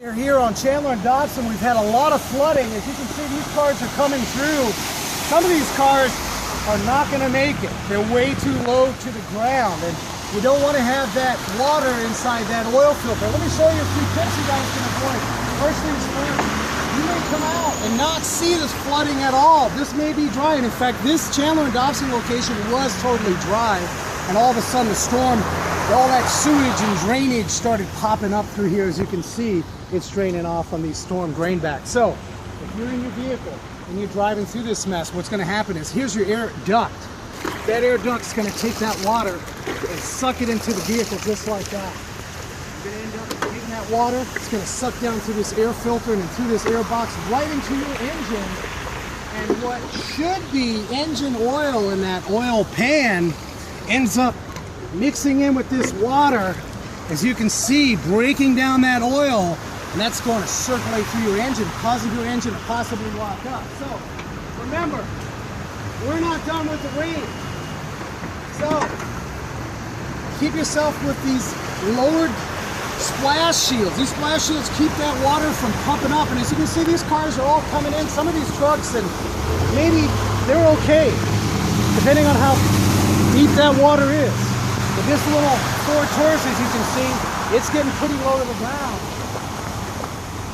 We're here on Chandler and Dodson. We've had a lot of flooding. As you can see, these cars are coming through. Some of these cars are not going to make it. They're way too low to the ground, and you don't want to have that water inside that oil filter. Let me show you a few tips you guys can avoid. First things first, you may come out and not see this flooding at all. This may be dry, and in fact, this Chandler and Dodson location was totally dry, and all of a sudden the storm, all that sewage and drainage started popping up through here. As you can see, it's draining off on these storm drain backs. So if you're in your vehicle and you're driving through this mess, what's going to happen is, here's your air duct. That air duct's going to take that water and suck it into the vehicle just like that. You're going to end up taking that water, it's going to suck down through this air filter and through this air box right into your engine. And what should be engine oil in that oil pan ends up mixing in with this water, as you can see, breaking down that oil, and that's going to circulate through your engine, causing your engine to possibly lock up. So remember, we're not done with the rain. So keep yourself with these lowered splash shields. These splash shields keep that water from pumping up, and as you can see, these cars are all coming in. Some of these trucks, and maybe they're okay, depending on how deep that water is. But this little Ford Taurus, as you can see, it's getting pretty low to the ground.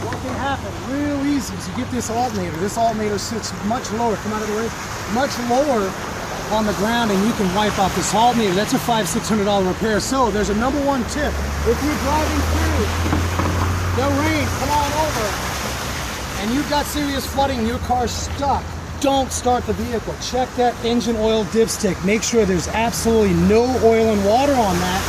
What can happen real easy is you get this alternator. This alternator sits much lower, come out of the way, much lower on the ground, and you can wipe out this alternator. That's a $500–600 repair. So there's a number one tip. If you're driving through the rain, come on over, and you've got serious flooding and your car's stuck, don't start the vehicle. Check that engine oil dipstick. Make sure there's absolutely no oil and water on that.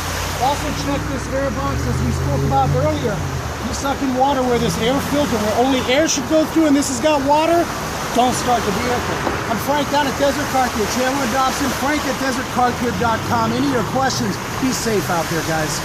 Also check this air box, as we spoke about earlier. You suck in water where this air filter, where only air should go through, and this has got water, don't start the vehicle. I'm Frank down at Desert Car Care, Chandler and Dodson, Frank at desertcarcare.com. Any of your questions, be safe out there, guys.